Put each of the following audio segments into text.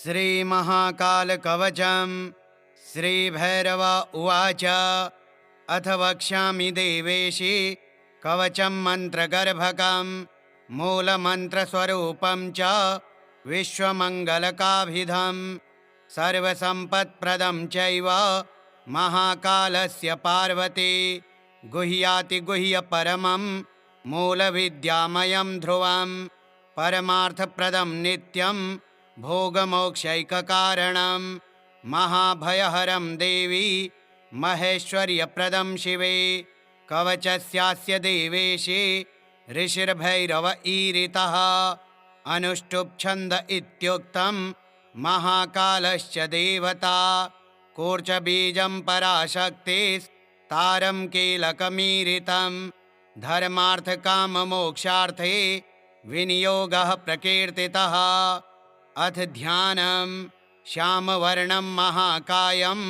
श्रीमहाकालकवचं श्रीभैरव उवाच। अथ वक्ष्यामि देवेशि कवचं मन्त्रगर्भकं मूलमन्त्रस्वरूपं च विश्वमङ्गलकाभिधं सर्वसम्पत्प्रदं चैव महाकालस्य पार्वती। गुह्यातिगुह्यपरमं मूलविद्यामयं ध्रुवं परमार्थप्रदं नित्यं भोगमोक्षैककारणं महाभयहरं देवी महेश्वर्यप्रदं शिवे। कवचस्यास्य देवेशि ऋषिर्भैरव ईरितः अनुष्टुप् छन्द इत्युक्तं महाकालश्च देवता। कूर्चबीजं पराशक्तिस्तारं कीलकमीरितं धर्मार्थकाममोक्षार्थे विनियोगः प्रकीर्तितः। अथ ध्यानं श्यामवर्णं महाकायं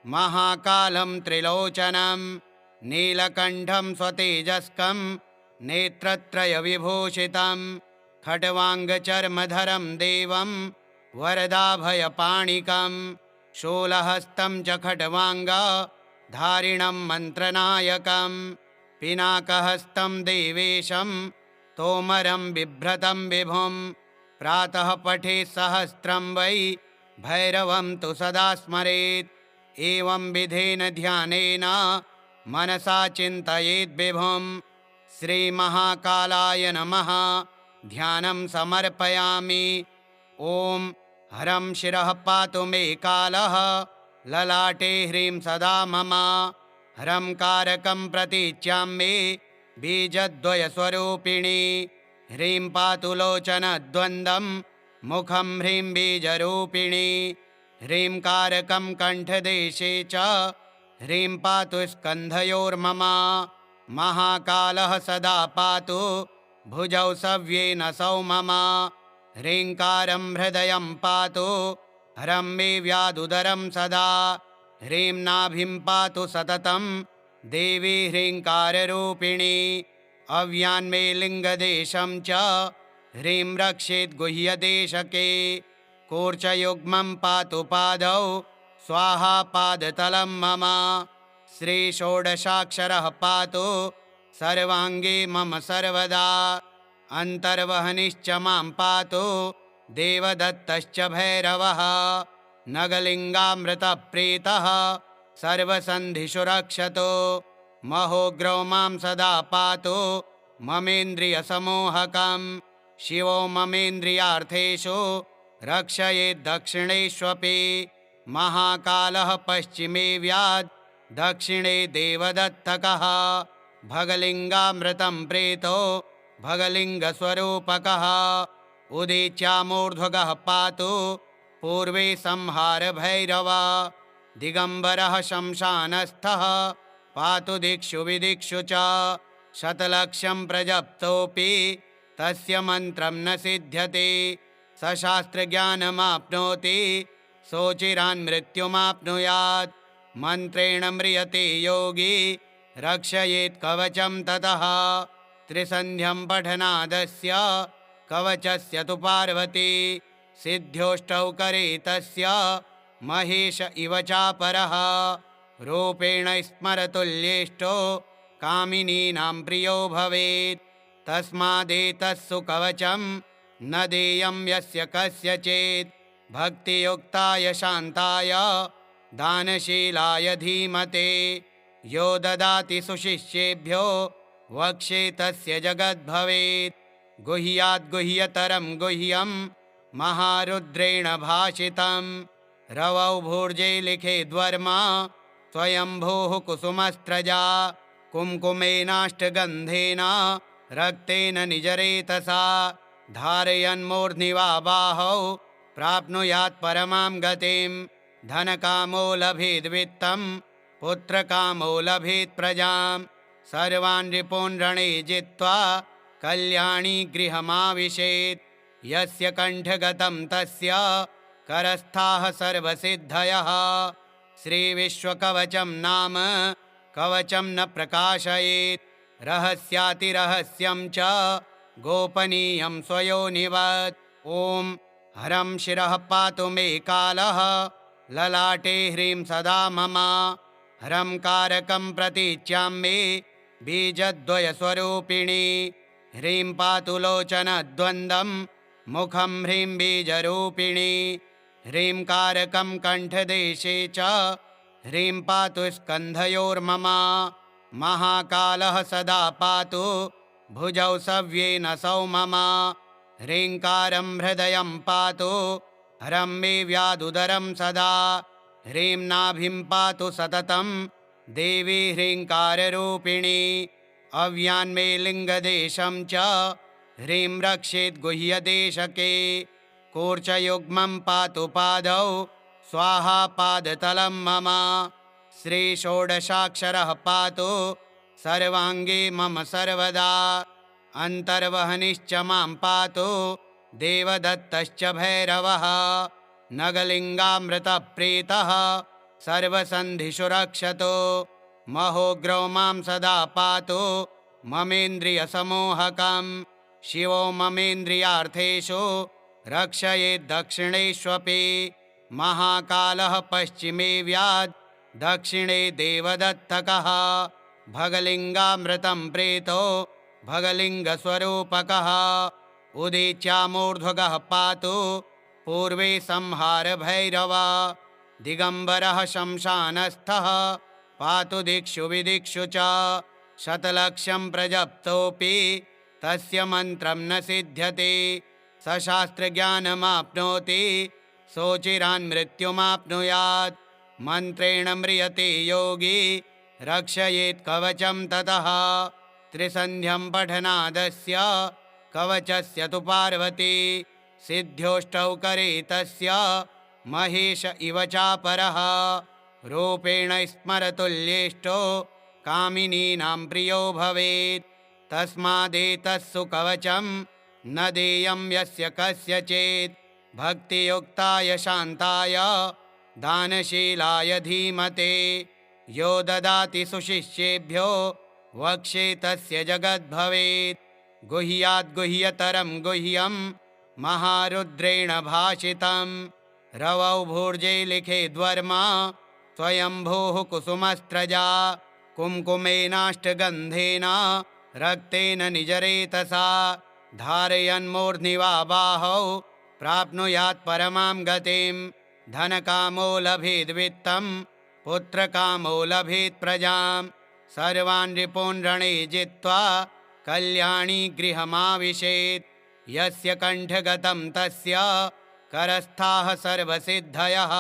महाकालं त्रिलोचनं नीलकण्ठं स्वतेजस्कं नेत्रत्रयविभूषितं खट्वाङ्गचर्मधरं देवं वरदाभयपाणिकं शूलहस्तं च खट्वाङ्गधारिणं मन्त्रनायकं पिनाकहस्तं देवेशं तोमरं बिभ्रतं विभुं। प्रातः पठेत् सहस्रं वै भैरवं तु सदा स्मरेत्। एवं विधेन ध्यानेन मनसा चिन्तयेद् विभुं। श्रीमहाकालाय नमः। ध्यानं समर्पयामि। ॐ हरं शिरः पातु मे कालः ललाटे ह्रीं सदा मम। हरं कारकं प्रतीच्यां मे बीजद्वयस्वरूपिणी। ह्रीं पातु लोचनद्वन्द्वं मुखं ह्रीं बीजरूपिणी। ह्रीं कारकं कण्ठदेशे च ह्रीं पातु स्कन्धयोर्मम। महाकालः सदा पातु भुजौ सव्येन सौ मम। ह्रीङ्कारं हृदयं पातु हरं मे व्यादुदरं सदा। ह्रीं नाभिं पातु सततं देवी ह्रीङ्काररूपिणी। अव्यान्मे लिङ्गदेशं च ह्रीं रक्षेत् गुह्यदेशके। कूर्चयुग्मं पातु पादौ स्वाहा पादतलं मम। श्रीषोडशाक्षरः पातु सर्वाङ्गे मम सर्वदा। अन्तर्वहनिश्च मां पातु देवदत्तश्च भैरवः। नगलिङ्गामृतप्रीतः सर्वसन्धिषु रक्षतु। महोग्रौ मां सदा पातु ममेन्द्रियसमोहकं। शिवो ममेन्द्रियार्थेषु रक्षयेत् दक्षिणेष्वपि। महाकालः पश्चिमे व्याद् दक्षिणे देवदत्तकः। भगलिङ्गामृतं प्रीतो भगलिङ्गस्वरूपकः। उदीच्यामूर्ध्वगः पातु पूर्वे संहार भैरव। दिगम्बरः शमशानस्थः पातु दिक्षु विदिक्षु च। शतलक्षं प्रजप्तोऽपि तस्य मन्त्रं न सिद्ध्यति। सशास्त्रज्ञानमाप्नोति सोचिरान् मृत्युमाप्नुयात्। मन्त्रेण म्रियते योगी रक्षयेत् कवचं ततः। त्रिसन्ध्यं पठनादस्य कवचस्य तु पार्वती। सिद्ध्योष्टौ करे तस्य महेश इव चापरः। रूपेण स्मरतुल्येष्टो कामिनीनां प्रियो भवेत्। तस्मादेतत्सु कवचं न देयं यस्य कस्यचित्। भक्तियुक्ताय शान्ताय दानशीलाय धीमते। यो ददाति सुशिष्येभ्यो वक्षे तस्य जगद्भवेत्। गुह्याद्गुह्यतरं गुह्यं महारुद्रेण भाषितं। रवौ भूर्जे लिखेद्वर्मा स्वयंभूः कुसुमस्त्रजा। कुङ्कुमेनाष्टगन्धेन रक्तेन निजरेतसा। धारयन्मूर्ध्नि वा बाहौ प्राप्नुयात् परमां गतिं। धनकामो लभेद्वित्तं पुत्रकामो लभेत् प्रजां। सर्वान् रिपून् रणे जित्वा कल्याणी गृहमाविशेत्। यस्य कण्ठगतं तस्य करस्थाः सर्वसिद्धयः। श्रीविश्वकवचं नाम कवचं न प्रकाशयेत्। रहस्यातिरहस्यं च गोपनीयं स्वयोनिवत्। ॐ हरं शिरः पातु मे कालः ललाटे ह्रीं सदा मम हरं कारकं प्रतीच्यां मे बीजद्वयस्वरूपिणी ह्रीं पातु लोचनद्वन्द्वं मुखं ह्रीं बीजरूपिणी ह्रीं कारकं कण्ठदेशे च ह्रीं पातु स्कन्धयोर्मम महाकालः सदा पातु भुजौ सव्येन सौ मम ह्रीङ्कारं हृदयं पातु हरं मे व्यादुदरं सदा ह्रीं नाभिं पातु सततं देवी ह्रीङ्काररूपिणी अव्यान्मे लिङ्गदेशं च ह्रीं रक्षेत् गुह्यदेशके कूर्चयुग्मं पातु पादौ स्वाहा पादतलं मम श्रीषोडशाक्षरः पातु सर्वाङ्गे मम सर्वदा अन्तर्वहनिश्च मां पातु देवदत्तश्च भैरवः नगलिङ्गामृतप्रीतः सर्वसन्धिषु रक्षतो महोग्रौ मां सदा पातु ममेन्द्रियसमोहकं शिवो ममेन्द्रियार्थेषु रक्षयेद्दक्षिणेष्वपि महाकालः पश्चिमे व्याद् दक्षिणे देवदत्तकः भगलिङ्गामृतं प्रीतो भगलिङ्गस्वरूपकः उदीच्यामूर्ध्वगः पातु पूर्वे संहारभैरव दिगम्बरः शमशानस्थः पातु दिक्षु विदिक्षु च शतलक्षं प्रजप्तोऽपि तस्य मन्त्रं न सिद्ध्यति स शास्त्रज्ञानमाप्नोति सोचिरान् मृत्युमाप्नुयात् मन्त्रेण म्रियते योगी रक्षयेत् कवचं ततः त्रिसन्ध्यं पठनादस्य कवचस्य तु पार्वती सिद्ध्योष्टौ करे तस्य महेश इव चापरः रूपेण स्मरतुल्येष्टो कामिनीनां प्रियो भवेत् तस्मादेतत्सु कवचं न देयं यस्य कस्यचित् भक्तियुक्ताय शान्ताय दानशीलाय धीमते यो ददाति सुशिष्येभ्यो वक्षे तस्य जगद्भवेत् गुह्याद्गुह्यतरं गुह्यं महारुद्रेण भाषितं रवौ भूर्जे लिखेद्वर्मा स्वयंभूः कुसुमस्त्रजा कुङ्कुमेनाष्टगन्धेन रक्तेन निजरेतसा धारयन्मूर्ध्नि वा बाहौ प्राप्नुयात् परमां गतिं धनकामो लभेद्वित्तं पुत्रकामो लभेत् प्रजां सर्वान् रिपून् रणे जित्वा कल्याणी गृहमाविशेत् यस्य कण्ठगतं तस्य करस्थाः सर्वसिद्धयः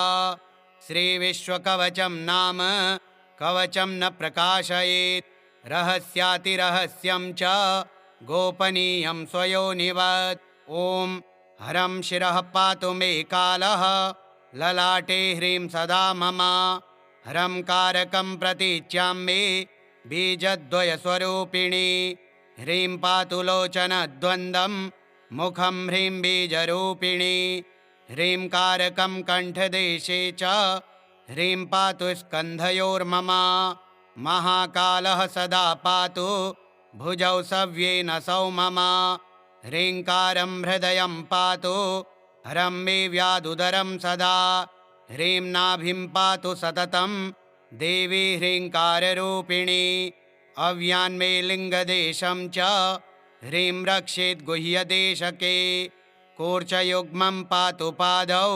श्रीविश्वकवचं नाम कवचं न प्रकाशयेत् रहस्यातिरहस्यं च गोपनीयं स्वयोनिवत् ॐ हरं शिरः पातु मे कालः ललाटे ह्रीं सदा मम हरं कारकं प्रतीच्यां मे बीजद्वयस्वरूपिणी ह्रीं पातु लोचनद्वन्द्वं मुखं ह्रीं बीजरूपिणी ह्रीं कारकं कण्ठदेशे च ह्रीं पातु स्कन्धयोर्मम महाकालः सदा पातु भुजौ सव्येन सौ मम ह्रीङ्कारं हृदयं पातु हरं मे व्यादुदरं सदा ह्रीं नाभिं पातु सततं देवी ह्रीङ्काररूपिणी अव्यान्मे लिङ्गदेशं च ह्रीं रक्षेत् गुह्यदेशके कूर्चयुग्मं पातु पादौ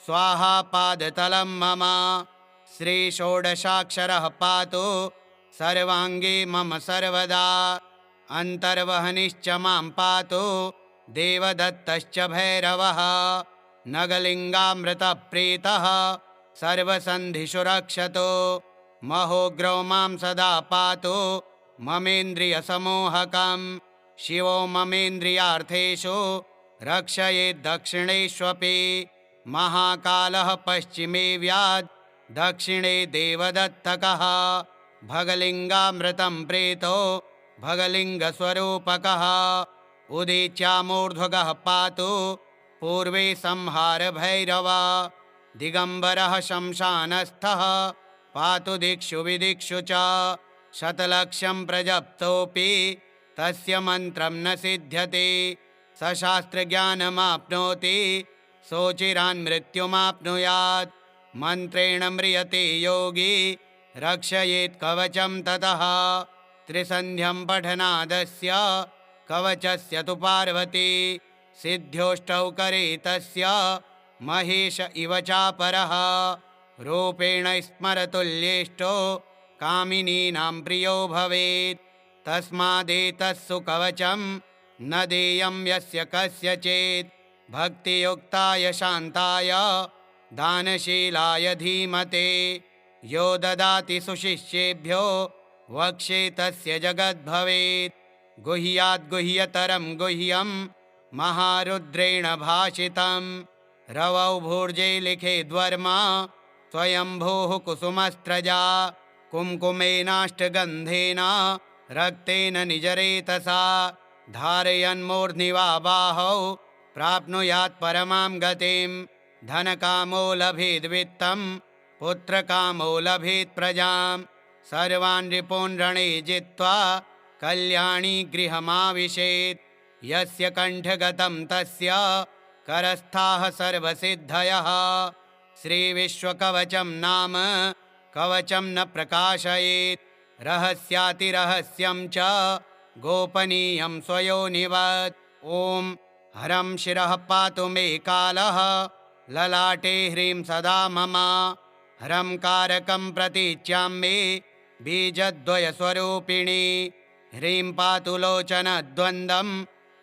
स्वाहा पादतलं मम श्रीषोडशाक्षरः पातु सर्वाङ्गे मम सर्वदा अन्तर्वहनिश्च मां पातु देवदत्तश्च भैरवः नगलिङ्गामृतप्रीतः सर्वसन्धिषु रक्षतो महोग्रौ मां सदा पातु ममेन्द्रियसमोहकं शिवो ममेन्द्रियार्थेषु रक्षयेद्दक्षिणेष्वपि महाकालः पश्चिमे व्याद् दक्षिणे देवदत्तकः भगलिङ्गामृतं प्रीतो भगलिङ्गस्वरूपकः उदीच्यामूर्ध्वगः पातु पूर्वे संहारभैरव दिगम्बरः शमशानस्थः पातु दिक्षु विदिक्षु च शतलक्षं प्रजप्तोऽपि तस्य मन्त्रं न सिद्ध्यति स शास्त्रज्ञानमाप्नोति सोचिरान्मृत्युमाप्नुयात् मन्त्रेण म्रियते योगी रक्षयेत् कवचं ततः त्रिसन्ध्यं पठनादस्य कवचस्य तु पार्वती सिद्ध्योष्टौ करे तस्य महेश इव चापरः रूपेण स्मरतुल्येष्टो कामिनीनां प्रियो भवेत् तस्मादेतत्सु कवचं न देयं यस्य कस्यचित् भक्तियुक्ताय शान्ताय दानशीलाय धीमते यो ददाति सुशिष्येभ्यो वक्षे तस्य जगद्भवेत् गुह्याद्गुह्यतरं गुह्यं महारुद्रेण भाषितं रवौ भूर्जे लिखे द्वर्मा स्वयंभूः कुसुमस्त्रजा कुङ्कुमेनाष्टगन्धेन रक्तेन निजरेतसा धारयन्मूर्ध्नि वा बाहौ प्राप्नुयात् परमां गतिं धनकामो लभेद्वित्तं पुत्रकामो लभेत् प्रजां सर्वान् रिपून् रणे जित्वा कल्याणी गृहमाविशेत् यस्य कण्ठगतं तस्य करस्थाः सर्वसिद्धयः श्रीविश्वकवचं नाम कवचं न प्रकाशयेत् रहस्यातिरहस्यं च गोपनीयं स्वयोनिवत् ॐ हरं शिरः पातु मे कालः ललाटे ह्रीं सदा मम हरं कारकं प्रतीच्यां मे बीजद्वयस्वरूपिणी ह्रीं पातु लोचनद्वन्द्वं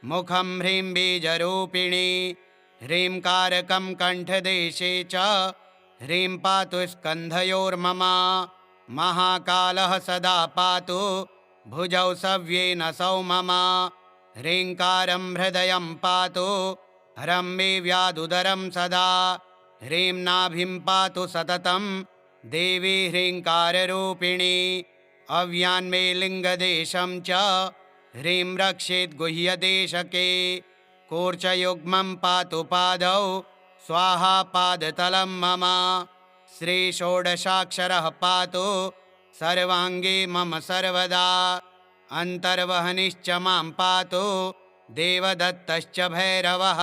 मुखं ह्रीं बीजरूपिणी ह्रीं कारकं कण्ठदेशे च ह्रीं पातु स्कन्धयोर्मम महाकालः सदा पातु भुजौ सव्येन सौ मम ह्रीङ्कारं हृदयं पातु हरं मे व्यादुदरं सदा ह्रीं नाभिं पातु सततं देवी ह्रीङ्काररूपिणी अव्यान्मे लिङ्गदेशं च ह्रीं रक्षेत् गुह्यदेशके कूर्चयुग्मं पातु पादौ स्वाहा पादतलं मम श्रीषोडशाक्षरः पातु सर्वाङ्गे मम सर्वदा अन्तर्वहनिश्च मां पातु देवदत्तश्च भैरवः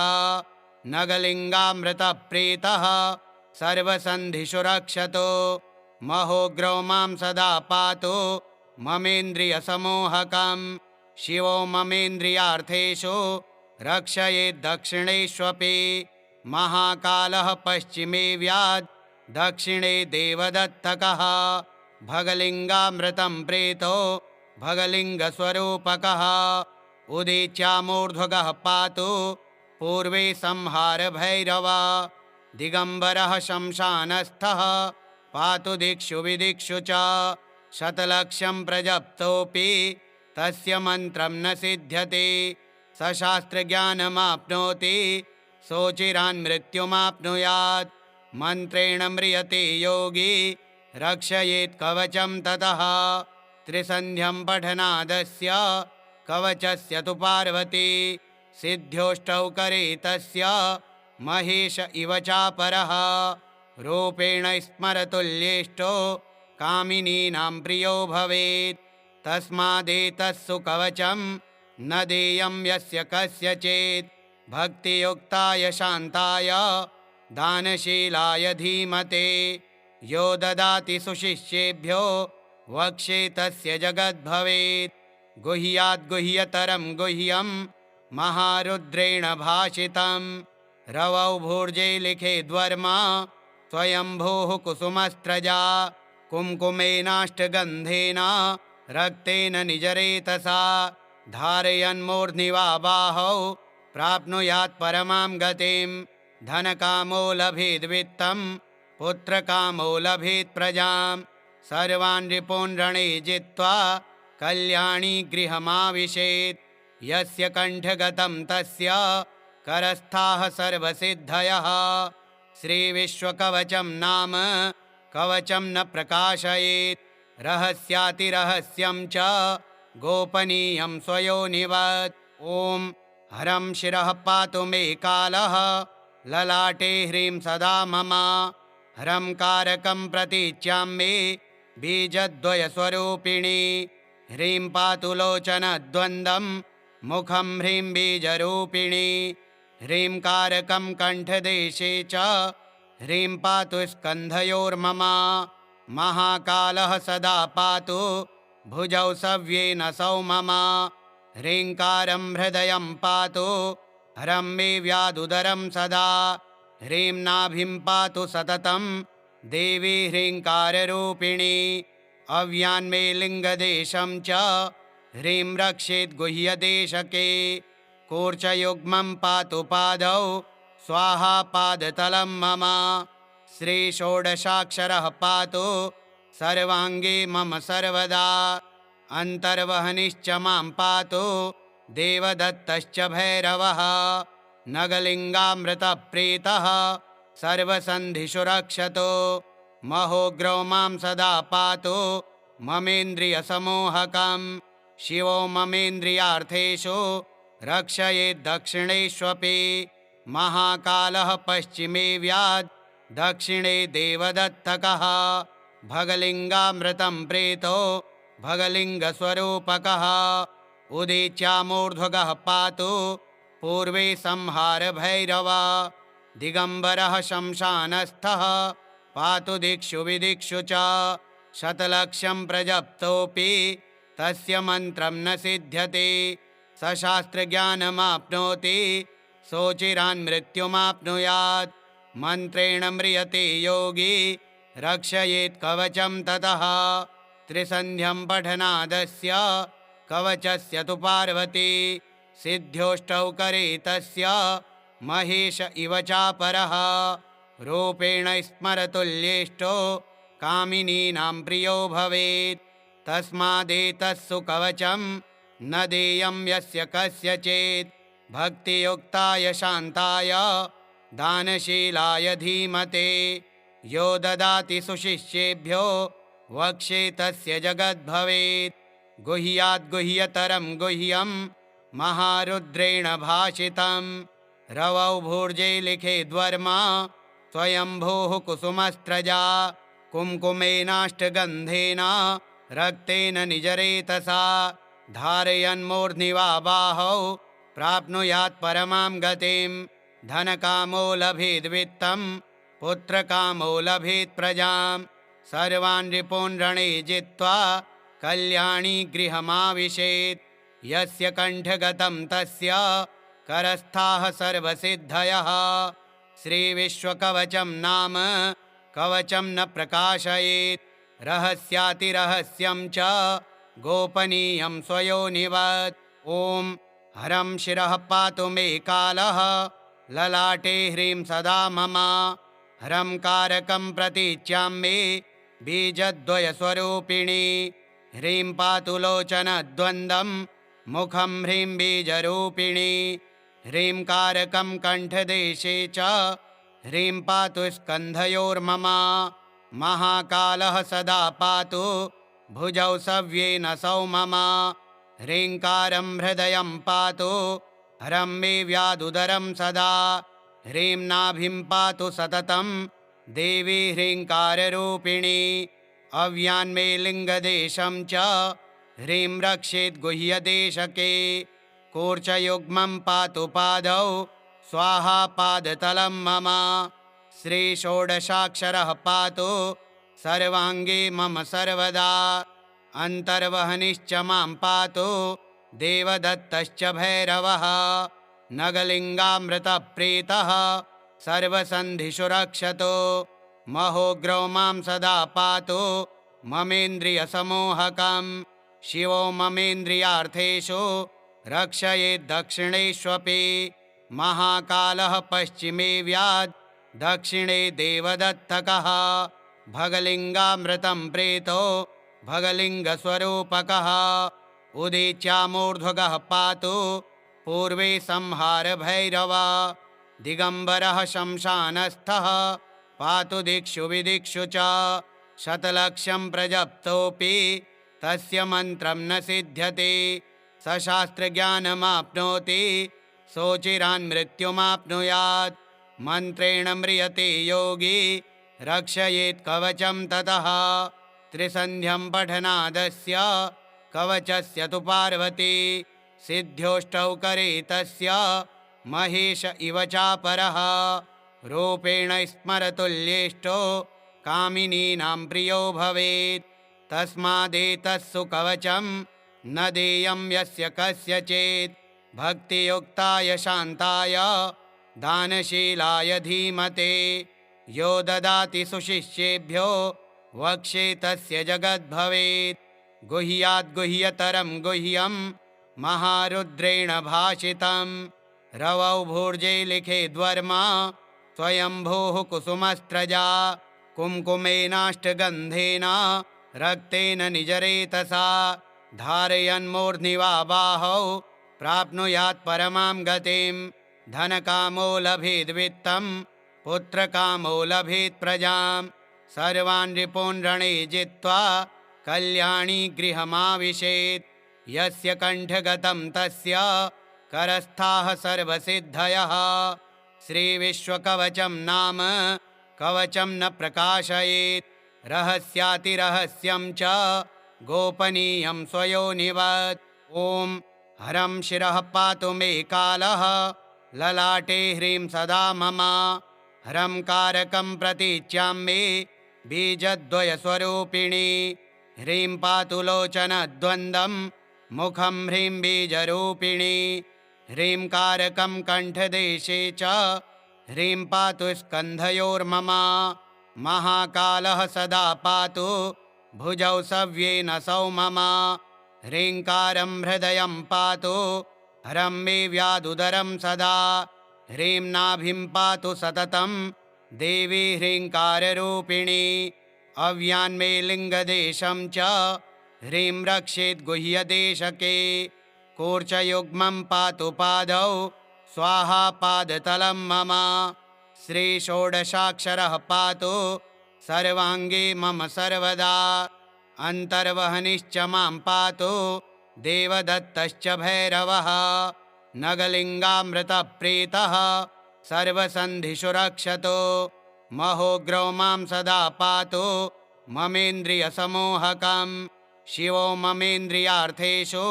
नगलिङ्गामृतप्रीतः सर्वसन्धिषु रक्षतु महोग्रौ मां सदा पातु ममेन्द्रियसमोहकं शिवो ममेन्द्रियार्थेषु रक्षयेद्दक्षिणेष्वपि महाकालः पश्चिमे व्याद् दक्षिणे देवदत्तकः भगलिङ्गामृतं प्रीतो भगलिङ्गस्वरूपकः उदीच्यामूर्ध्वगः पातु पूर्वे संहारभैरव दिगम्बरः शमशानस्थः पातु दिक्षु विदिक्षु च शतलक्षं प्रजप्तोऽपि तस्य मन्त्रं न सिद्ध्यति सशास्त्रज्ञानमाप्नोति सोचिरान्मृत्युमाप्नुयात् मन्त्रेण म्रियते योगी रक्षयेत् कवचं ततः त्रिसन्ध्यं पठनादस्य कवचस्य तु पार्वती सिद्ध्योष्टौ करे तस्य महेश इव चापरः रूपेण स्मरतुल्येष्टो कामिनीनां प्रियो भवेत् तस्मादेतत्सु कवचं न देयं यस्य कस्यचित् भक्तियुक्ताय शान्ताय दानशीलाय धीमते यो ददाति सुशिष्येभ्यो वक्षे तस्य जगद्भवेत् गुह्याद्गुह्यतरं गुह्यं महारुद्रेण भाषितं रवौ भूर्जे लिखे द्वर्मा स्वयंभूः कुसुमस्त्रजा कुङ्कुमेनाष्टगन्धेन रक्तेन निजरेतसा धारयन्मूर्ध्नि वा बाहौ प्राप्नुयात् परमां गतिं धनकामो लभेद्वित्तं पुत्रकामो लभेत् प्रजां सर्वान् रिपून् रणे जित्वा कल्याणी गृहमाविशेत् यस्य कण्ठगतं तस्य करस्थाः सर्वसिद्धयः श्रीविश्वकवचं नाम कवचं न प्रकाशयेत् रहस्यातिरहस्यं च गोपनीयं स्वयोनिवत् ॐ हरं शिरः पातु मे कालः ललाटे ह्रीं सदा मम हरं कारकं प्रतीच्यां मे बीजद्वयस्वरूपिणी ह्रीं पातु लोचनद्वन्द्वं मुखं ह्रीं बीजरूपिणी ह्रीङ्कारकं कण्ठदेशे च ह्रीं पातु स्कन्धयोर्मम महाकालः सदा पातु भुजौ सव्येन सौ मम ह्रीङ्कारं हृदयं पातु हरं मे व्यादुदरं सदा ह्रीं नाभिं पातु सततं देवी ह्रीङ्काररूपिणी अव्यान्मे लिङ्गदेशं च ह्रीं रक्षेत् गुह्यदेशके कूर्चयुग्मं पातु पादौ स्वाहा पादतलं मम श्रीषोडशाक्षरः पातु सर्वाङ्गे मम सर्वदा अन्तर्वहनिश्च मां पातु देवदत्तश्च भैरवः नगलिङ्गामृतप्रीतः सर्वसन्धिषु रक्षतो महोग्रौ मां सदा पातु ममेन्द्रियसमोहकं शिवो ममेन्द्रियार्थेषु रक्षयेद्दक्षिणेष्वपि महाकालः पश्चिमे व्याद् दक्षिणे देवदत्तकः भगलिङ्गामृतं प्रीतो भगलिङ्गस्वरूपकः उदीच्यामूर्ध्वगः पातु पूर्वे संहारभैरव दिगम्बरः शमशानस्थः पातु दिक्षु विदिक्षु च शतलक्षं प्रजप्तोऽपि तस्य मन्त्रं न सिद्ध्यति स शास्त्रज्ञानमाप्नोति सोचिरान् मृत्युमाप्नुयात् मन्त्रेण म्रियते योगी रक्षयेत् कवचं ततः त्रिसन्ध्यं पठनादस्य कवचस्य तु पार्वती सिद्ध्योष्टौ करे तस्य महेश इव चापरः रूपेण स्मरतुल्येष्टो कामिनीनां प्रियो भवेत् तस्मादेतत्सु कवचं न देयं यस्य कस्यचित् भक्तियुक्ताय शान्ताय दानशीलाय धीमते यो ददाति सुशिष्येभ्यो वक्षे तस्य जगद्भवेत् गुह्याद्गुह्यतरं गुह्यं महारुद्रेण भाषितं रवौ भूर्जे लिखेद्वर्मा स्वयंभूः कुसुमस्त्रजा कुङ्कुमेनाष्टगन्धेन रक्तेन निजरेतसा धारयन्मूर्ध्नि वा बाहौ प्राप्नुयात् परमां गतिं धनकामो लभेद्वित्तं पुत्रकामो लभेत् प्रजां सर्वान् रिपून् रणे जित्वा कल्याणी गृहमाविशेत् यस्य कण्ठगतं तस्य करस्थाः सर्वसिद्धयः श्रीविश्वकवचं नाम कवचं न प्रकाशयेत् रहस्यातिरहस्यं च गोपनीयं स्वयोनिवत् ॐ हरं शिरः पातु मे कालः ललाटे ह्रीं सदा मम हरं कारकं प्रतीच्यां मे बीजद्वयस्वरूपिणी ह्रीं पातु लोचनद्वन्द्वं मुखं ह्रीं बीजरूपिणी ह्रीं कारकं कण्ठदेशे च ह्रीं पातु स्कन्धयोर्मम महाकालः सदा पातु भुजौ सव्येन सौ मम ह्रीङ्कारं हृदयं पातु हरं मे व्यादुदरं सदा ह्रीं नाभिं पातु सततं देवी ह्रीङ्काररूपिणी अव्यान्मे लिङ्गदेशं च ह्रीं रक्षेत् गुह्यदेशके कूर्चयुग्मं पातु पादौ स्वाहा पादतलं मम श्रीषोडशाक्षरः पातु सर्वाङ्गे मम सर्वदा अन्तर्वहनिश्च मां पातु देवदत्तश्च भैरवः नगलिङ्गामृतप्रीतः सर्वसन्धिषु रक्षतो महोग्रौ मां सदा पातु ममेन्द्रियसमोहकं शिवो ममेन्द्रियार्थेषु रक्षयेद्दक्षिणेष्वपि महाकालः पश्चिमे व्याद् दक्षिणे देवदत्तकः भगलिङ्गामृतं प्रीतो भगलिङ्गस्वरूपकः उदीच्यामूर्ध्वगः पातु पूर्वे संहारभैरव दिगम्बरः शमशानस्थः पातु दिक्षु विदिक्षु च शतलक्षं प्रजप्तोऽपि तस्य मन्त्रं न सिद्ध्यति स शास्त्रज्ञानमाप्नोति सोचिरान् मृत्युमाप्नुयात् मन्त्रेण म्रियते योगी रक्षयेत् कवचं ततः त्रिसन्ध्यं पठनादस्य कवचस्य तु पार्वती सिद्ध्योष्टौ करे तस्य महेश इव चापरः रूपेण स्मरतुल्येष्टो कामिनीनां प्रियो भवेत् तस्मादेतत्सु कवचं न देयं यस्य कस्यचित् भक्तियुक्ताय शान्ताय दानशीलाय धीमते यो ददाति सुशिष्येभ्यो वक्षे तस्य जगद्भवेत् गुह्याद्गुह्यतरं गुह्यं महारुद्रेण भाषितं रवौ भूर्जे लिखेद्वर्मा स्वयंभूः कुसुमस्त्रजा कुङ्कुमेनाष्टगन्धेन रक्तेन निजरेतसा धारयन्मूर्ध्नि वा बाहौ प्राप्नुयात् परमां गतिं धनकामो लभेद्वित्तं पुत्रकामो लभेत् प्रजां सर्वान् रिपून् रणे जित्वा कल्याणी गृहमाविशेत् यस्य कण्ठगतं तस्य करस्थाः सर्वसिद्धयः श्रीविश्वकवचं नाम कवचं न प्रकाशयेत् रहस्यातिरहस्यं च गोपनीयं स्वयोनिवत् ॐ हरं शिरः पातु मे कालः ललाटे ह्रीं सदा मम हरं कारकं प्रतीच्यां मे बीजद्वयस्वरूपिणी ह्रीं पातु लोचनद्वन्द्वं मुखं ह्रीं बीजरूपिणी ह्रीं कारकं कण्ठदेशे च ह्रीं पातु स्कन्धयोर्मम महाकालः सदा पातु भुजौ सव्येन सौ मम ह्रीङ्कारं हृदयं पातु हरं मे व्यादुदरं सदा ह्रीं नाभिं पातु सततं देवी ह्रीङ्काररूपिणी अव्यान्मे लिङ्गदेशं च ह्रीं रक्षेत् गुह्यदेशके कूर्चयुग्मं पातु पादौ स्वाहा पादतलं मम श्रीषोडशाक्षरः पातु सर्वाङ्गे मम सर्वदा अन्तर्वहनिश्च मां पातु देवदत्तश्च भैरवः नगलिङ्गामृतप्रीतः सर्वसन्धिषु रक्षतु महोग्रौ मां सदा पातु ममेन्द्रियसमोहकं शिवो ममेन्द्रियार्थेषु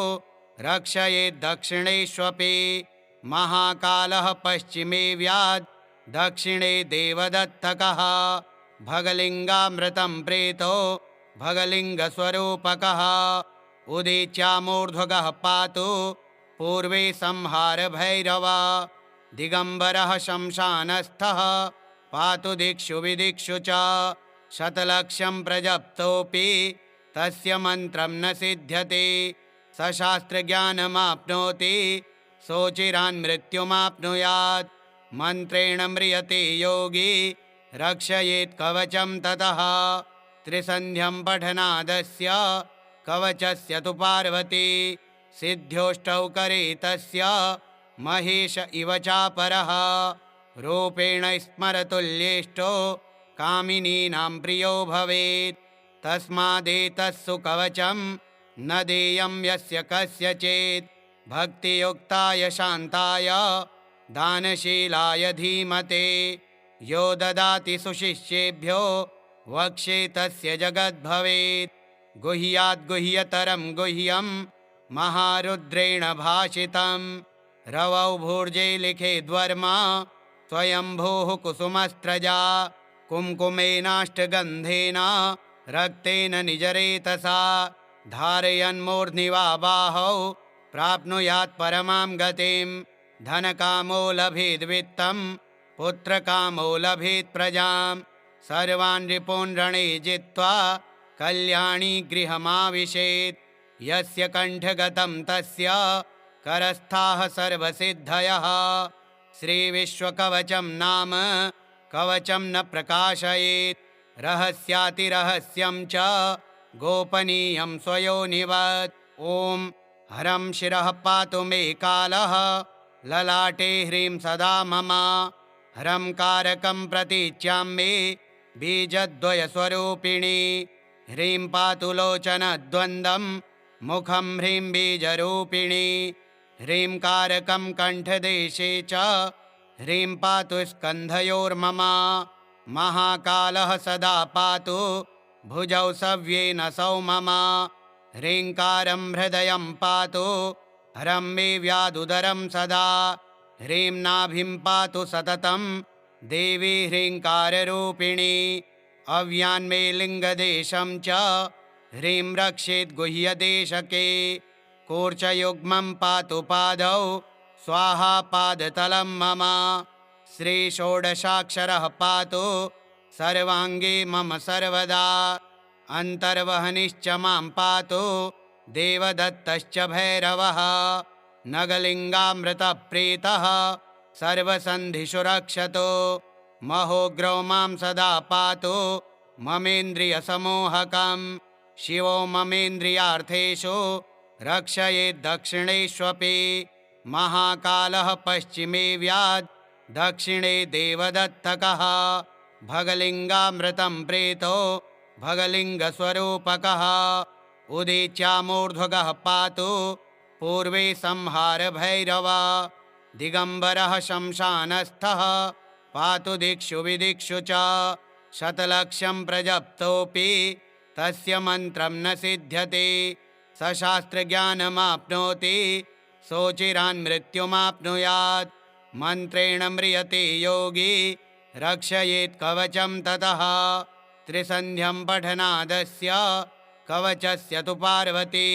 रक्षयेद्दक्षिणेष्वपि महाकालः पश्चिमे व्याद् दक्षिणे देवदत्तकः भगलिङ्गामृतं प्रीतो भगलिङ्गस्वरूपकः उदीच्यामूर्ध्वगः पातु पूर्वे संहारभैरव दिगम्बरः शमशानस्थः पातु दिक्षु विदिक्षु च शतलक्षं प्रजप्तोऽपि तस्य मन्त्रं न सिद्ध्यति सशास्त्रज्ञानमाप्नोति सोचिरान् मृत्युमाप्नुयात् मन्त्रेण म्रियते योगी रक्षयेत् कवचं ततः त्रिसन्ध्यं पठनादस्य कवचस्य तु पार्वती सिद्ध्योष्टौ करे तस्य महेश इव चापरः रूपेण स्मरतुल्येष्टो कामिनीनां प्रियो भवेत् तस्मादेतत्सु कवचं न देयं यस्य कस्यचित् भक्तियुक्ताय शान्ताय दानशीलाय धीमते यो ददाति सुशिष्येभ्यो वक्षे तस्य जगद्भवेत् गुह्याद्गुह्यतरं गुह्यं महारुद्रेण भाषितं रवौ भूर्जे लिखेद्वर्मा स्वयंभूः कुसुमस्त्रजा कुङ्कुमेनाष्टगन्धेन रक्तेन निजरेतसा धारयन्मूर्ध्नि वा बाहौ प्राप्नुयात् परमां गतिं धनकामो लभेद्वित्तं पुत्रकामो लभेत् प्रजां सर्वान् रिपून् रणे जित्वा कल्याणी गृहमाविशेत् यस्य कण्ठगतं तस्य करस्थाः सर्वसिद्धयः श्रीविश्वकवचं नाम कवचं न प्रकाशयेत् रहस्यातिरहस्यं च गोपनीयं स्वयोनिवत् ॐ हरं शिरः पातु मे कालः ललाटे ह्रीं सदा मम हरं कारकं प्रतीच्यां मे बीजद्वयस्वरूपिणी ह्रीं पातु लोचनद्वन्द्वं मुखं ह्रीं बीजरूपिणी ह्रीं कारकं कण्ठदेशे च ह्रीं पातु स्कन्धयोर्मम महाकालः सदा पातु भुजौ सव्येन सौ मम ह्रीङ्कारं हृदयं पातु हरं मे व्यादुदरं सदा ह्रीं नाभिं पातु सततं देवी ह्रीङ्काररूपिणी अव्यान्मे लिङ्गदेशं च ह्रीं रक्षेत् गुह्यदेशके कूर्चयुग्मं पातु पादौ स्वाहा पादतलं मम श्रीषोडशाक्षरः पातु सर्वाङ्गे मम सर्वदा अन्तर्वहनिश्च मां पातु देवदत्तश्च भैरवः नगलिङ्गामृतप्रीतः सर्वसन्धिषु रक्षतो महोग्रौ मां सदा पातु ममेन्द्रियसमोहकं शिवो ममेन्द्रियार्थेषु रक्षयेद्दक्षिणेष्वपि महाकालः पश्चिमे व्याद् दक्षिणे देवदत्तकः भगलिङ्गामृतं प्रीतो भगलिङ्गस्वरूपकः उदीच्यामूर्ध्वगः पातु पूर्वे संहारभैरव दिगम्बरः शमशानस्थः पातु दिक्षु विदिक्षु च शतलक्षं प्रजप्तोऽपि तस्य मन्त्रं न सिद्ध्यति स शास्त्रज्ञानमाप्नोति सोचिरान्मृत्युमाप्नुयात् मन्त्रेण म्रियते योगी रक्षयेत् कवचं ततः त्रिसन्ध्यं पठनादस्य कवचस्य तु पार्वती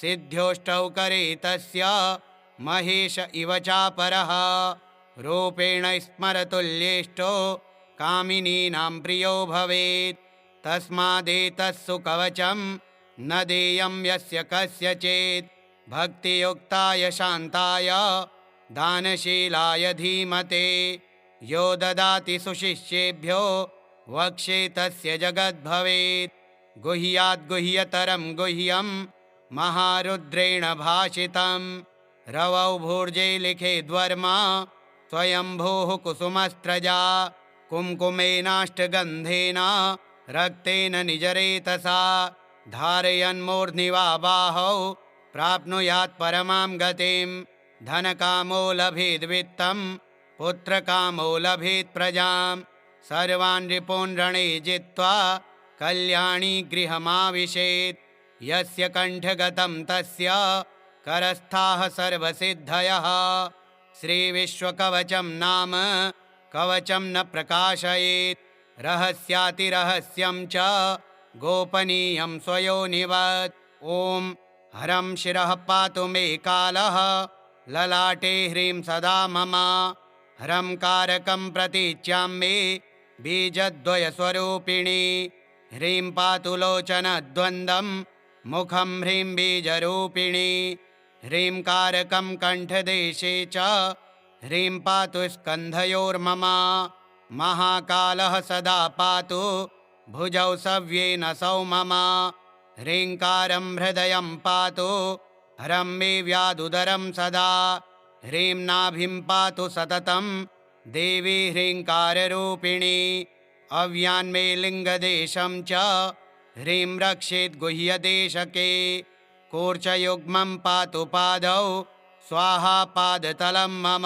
सिद्ध्योष्टौ करे तस्य महेश इव चापरः रूपेण स्मरतुल्येष्टो कामिनीनां प्रियो भवेत् तस्मादेतत्सु कवचं न देयं यस्य कस्यचित् भक्तियुक्ताय शान्ताय दानशीलाय धीमते यो ददाति सुशिष्येभ्यो वक्षे तस्य जगद्भवेत् गुह्याद्गुह्यतरं गुह्यं महारुद्रेण भाषितं रवौ भूर्जे लिखेद्वर्मा स्वयंभूः कुसुमस्त्रजा कुङ्कुमेनाष्टगन्धेन रक्तेन निजरेतसा धारयन्मूर्ध्नि वा बाहौ प्राप्नुयात् परमां गतिं धनकामो लभेद्वित्तं पुत्रकामो लभेत् प्रजां सर्वान् रिपून् रणे जित्वा कल्याणी गृहमाविशेत् यस्य कण्ठगतं तस्य करस्थाः सर्वसिद्धयः श्रीविश्वकवचं नाम कवचं न प्रकाशयेत् रहस्यातिरहस्यं च गोपनीयं स्वयोनिवत् ॐ हरं शिरः पातु मे कालः ललाटे ह्रीं सदा मम हरं कारकं प्रतीच्यां मे बीजद्वयस्वरूपिणी ह्रीं पातु लोचनद्वन्द्वं मुखं ह्रीं बीजरूपिणी ह्रीं कारकं कण्ठदेशे च ह्रीं पातु स्कन्धयोर्मम महाकालः सदा पातु भुजौ सव्येन सौ मम ह्रीङ्कारं हृदयं पातु हरं मे व्यादुदरं सदा ह्रीं नाभिं पातु सततं देवी ह्रीङ्काररूपिणी अव्यान्मे लिङ्गदेशं च ह्रीं रक्षेत् गुह्यदेशके कूर्चयुग्मं पातु पादौ स्वाहा पादतलं मम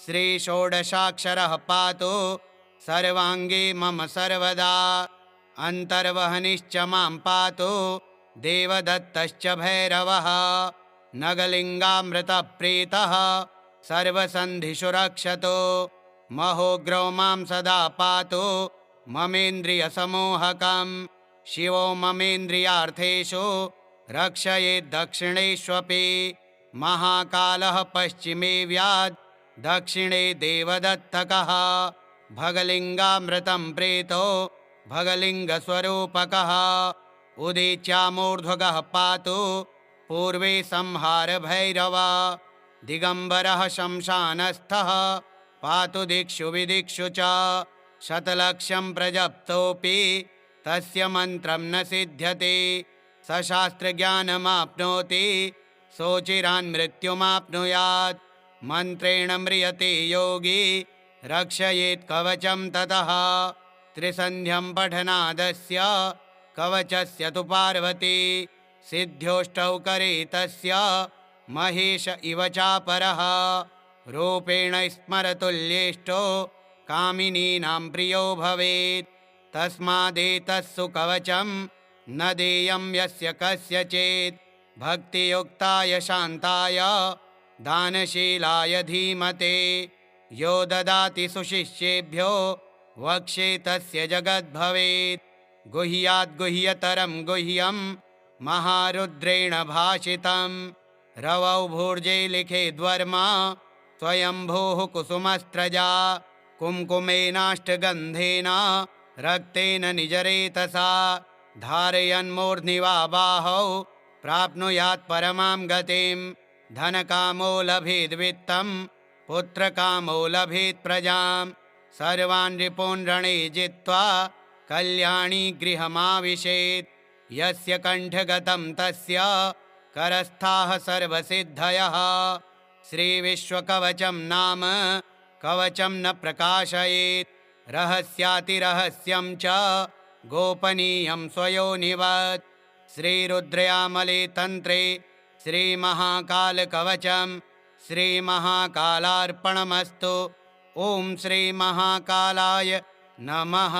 श्रीषोडशाक्षरः पातु सर्वाङ्गे मम सर्वदा अन्तर्वहनिश्च मां पातु देवदत्तश्च भैरवः नगलिङ्गामृतप्रीतः सर्वसन्धिषु रक्षतो महोग्रौ मां सदा पातु ममेन्द्रियसमोहकं शिवो ममेन्द्रियार्थेषु रक्षयेद्दक्षिणेष्वपि महाकालः पश्चिमे व्याद् दक्षिणे देवदत्तकः भगलिङ्गामृतं प्रीतो भगलिङ्गस्वरूपकः उदीच्यामूर्ध्वगः पातु पूर्वे संहारभैरव दिगम्बरः शमशानस्थः पातु दिक्षु विदिक्षु च शतलक्षं प्रजप्तोऽपि तस्य मन्त्रं न सिद्ध्यति स शास्त्रज्ञानमाप्नोति सोचिरान्मृत्युमाप्नुयात् मन्त्रेण म्रियते योगी रक्षयेत् कवचं ततः त्रिसन्ध्यं पठनादस्य कवचस्य तु पार्वती सिद्ध्योष्टौ करे तस्य महेश इव चापरः रूपेण स्मरतुल्येष्टो कामिनीनां प्रियो भवेत् तस्मादेतत्सु कवचं न देयं यस्य कस्यचित् भक्तियुक्ताय शान्ताय दानशीलाय धीमते यो ददाति सुशिष्येभ्यो वक्षे तस्य जगद्भवेत् गुह्याद् गुह्यतरं गुह्यं महारुद्रेण भाषितं रवौ भूर्जे लिखेद्वर्मा स्वयंभूः कुसुमस्त्रजा कुम्कुमेनाष्टगन्धेन रक्तेन निजरेतसा धारयन्मूर्ध्नि वा बाहौ प्राप्नुयात् परमां गतिं धनकामो लभेद्वित्तं पुत्रकामो लभेत् प्रजां सर्वान् रिपून् रणे जित्वा कल्याणी गृहमाविशेत् यस्य कण्ठगतं तस्य करस्थाः सर्वसिद्धयः श्रीविश्वकवचं नाम कवचं न प्रकाशयेत् रहस्यातिरहस्यं च गोपनीयं स्वयोनिवत् श्रीरुद्रयामले तन्त्रे श्रीमहाकालकवचं श्रीमहाकालार्पणमस्तु। ॐ श्रीमहाकालाय नमः।